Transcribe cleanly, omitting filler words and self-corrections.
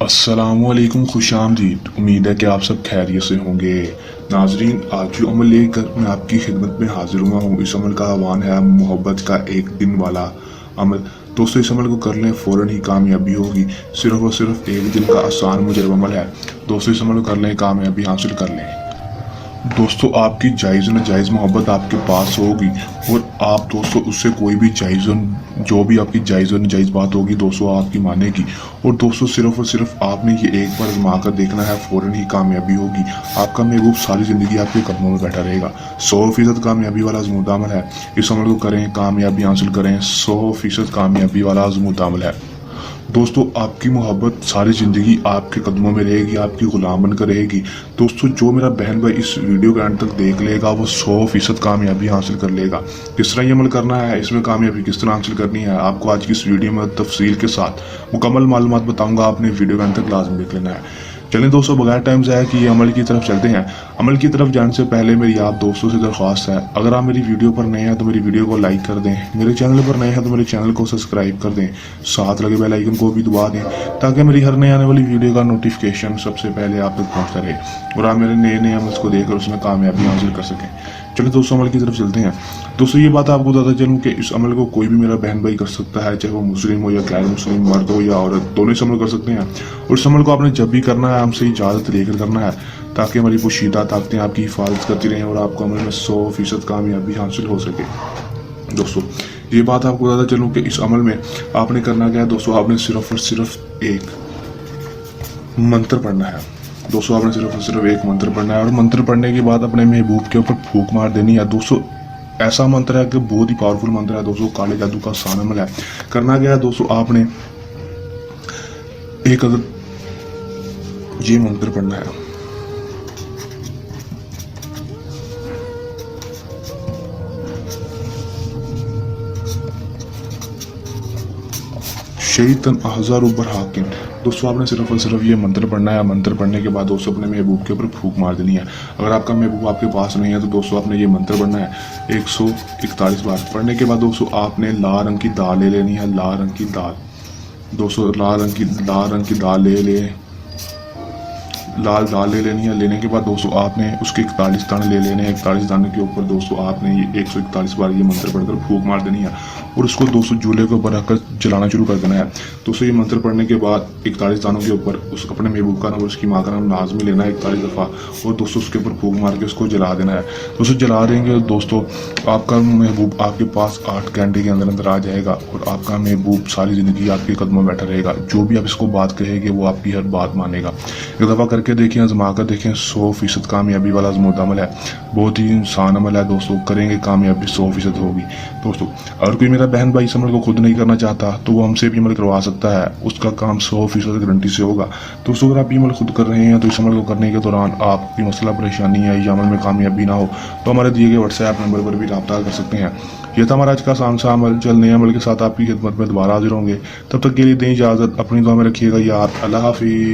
अस्सलामुअलैकुम, खुशामदीद। उम्मीद है कि आप सब खैरियत से होंगे। नाजरीन, आज जो अमल लेकर मैं आपकी खिदमत में हाजिर हुआ हूँ, इस अमल का आह्वान है मोहब्बत का एक दिन वाला अमल। दोस्तों, इस अमल को कर लें, फ़ौरन ही कामयाबी होगी। सिर्फ और सिर्फ एक दिन का आसान मुजरब अमल है। दोस्तों, इस अमल को कर लें, कामयाबी हासिल कर लें। दोस्तों, आपकी जायज़ नाजायज़ मोहब्बत आपके पास होगी और आप दोस्तों उससे कोई भी जायज़ जो भी आपकी जायज़ और नाजायज़ बात होगी दोस्तों आपकी मानेगी। और दोस्तों, सिर्फ और सिर्फ आपने ये एक बार आजमा कर देखना है, फ़ौरन ही कामयाबी होगी। आपका महबूब सारी ज़िंदगी आपके कदमों में बैठा रहेगा। 100% कामयाबी वाला आज़मूदा अमल है। इस अमल को करें, कामयाबी हासिल करें। 100% कामयाबी वाला आज़मूदा अमल है। दोस्तों, आपकी मोहब्बत सारी ज़िंदगी आपके कदमों में रहेगी, आपकी ग़ुलाम बनकर रहेगी। दोस्तों, जो मेरा बहन भाई इस वीडियो के अंत तक देख लेगा वो 100% कामयाबी हासिल कर लेगा। किस तरह ये अमल करना है, इसमें कामयाबी किस तरह हासिल करनी है, आपको आज की इस वीडियो में तफसील के साथ मुकम्मल मालूमात बताऊँगा। आपने वीडियो के अंत तक लाजमी देख लेना है। चलें दोस्तों, बगैर टाइम ज़ाया कि ये अमल की तरफ चलते हैं। अमल की तरफ जाने से पहले मेरी आप दोस्तों से दरख्वास्त है, अगर आप मेरी वीडियो पर नए हैं तो मेरी वीडियो को लाइक कर दें, मेरे चैनल पर नए हैं तो मेरे चैनल को सब्सक्राइब कर दें, साथ लगे बेल आइकन को भी दबा दें ताकि मेरी हर नए आने वाली वीडियो का नोटिफिकेशन सबसे पहले आप तक पहुँचता रहे और आप मेरे नए नए अमल को देखकर उसमें कामयाबी हासिल कर सकें। चलिए दोस्तों, अमल की तरफ चलते हैं। दोस्तों, ये बात आपको बताता चलूँ कि इस अमल को कोई भी मेरा बहन भाई कर सकता है, चाहे वो मुस्लिम हो या गैर मुस्लिम, मर्द हो या औरत, दोनों इस अमल कर सकते हैं। और इस अमल को आपने जब भी करना है हमसे इजाज़त लेकर करना है ताकि हमारी पोशीदा ताकतें आपकी हिफाजत करती रहें और आपको अमल में 100% कामयाबी हासिल हो सके। दोस्तों, ये बात आपको बताता चलूँ कि इस अमल में आपने करना क्या है। दोस्तों, आपने सिर्फ और सिर्फ एक मंत्र पढ़ना है। दोस्तों, आपने सिर्फ और सिर्फ एक मंत्र पढ़ना है और मंत्र पढ़ने के बाद अपने महबूब के ऊपर फूंक मार देनी है। दोस्तों, ऐसा मंत्र है कि बहुत ही पावरफुल मंत्र है। दोस्तों, काले जादू का आसान अमल है। करना क्या है दोस्तों, आपने एक अगर ये मंत्र पढ़ना है। शैतान अहज़ार उबर हाकिम। दोस्तों, आपने सिर्फ और सिर्फ ये मंत्र पढ़ना है। मंत्र पढ़ने के बाद दोस्तों अपने महबूब के ऊपर फूंक मार देनी है। अगर आपका महबूब आपके पास नहीं है तो दोस्तों आपने ये मंत्र पढ़ना है 141 बार। पढ़ने के बाद दोस्तों आपने लाल रंग की दाल ले लेनी है। लाल रंग की दाल दोस्तों, लाल रंग की दाल लाल दाल ले लेनी है। लेने के बाद दोस्तों आपने उसके 41 दाने ले लेने हैं। 41 दाने के ऊपर दोस्तों आपने ये 141 बार ये मंत्र पढ़कर फूंक मार देनी है और उसको दोस्तों चूल्हे के ऊपर रखकर जलाना शुरू कर देना है। दोस्तों, ये मंत्र पढ़ने के बाद 41 दानों के ऊपर उस अपने महबूब का नाम और उसकी माँ का नाम लाजमी लेना है 41 दफ़ा और दोस्तों उसके ऊपर फूंक मार के उसको जला देना है। दोस्तों, जला देंगे दोस्तों आपका महबूब आपके पास 8 घंटे के अंदर अंदर आ जाएगा और आपका महबूब सारी ज़िंदगी आपके कदमों में बैठा रहेगा। जो भी आप इसको बात कहेंगे वो आपकी हर बात मानेगा। एक दफ़ा करके देखें, आजमा कर देखें। 100% कामयाबी वाला आज़मूदा अमल है। बहुत ही इंसान अमल है दोस्तों, करेंगे कामयाबी 100% होगी। दोस्तों, अगर कोई मेरा बहन भाई इस अमल को खुद नहीं करना चाहता तो वो हमसे भी अमल करवा सकता है, उसका काम 100% गारंटी से होगा। दोस्तों, अगर आप ये अमल खुद कर रहे हैं तो इस अमल को करने के दौरान आपकी मसला परेशानी है या अमल में कामयाबी ना हो तो हमारे दिए गए व्हाट्सएप नंबर पर भी रब्ता कर सकते हैं। यह था हमारा आज का आसान सा अमल। जल्द नए अमल के साथ आपकी खिदमत में दोबारा हाजिर होंगे। तब तक के लिए दें इजाज़त। अपनी दुआ में रखिएगा यार। अल्लाह हाफिज़।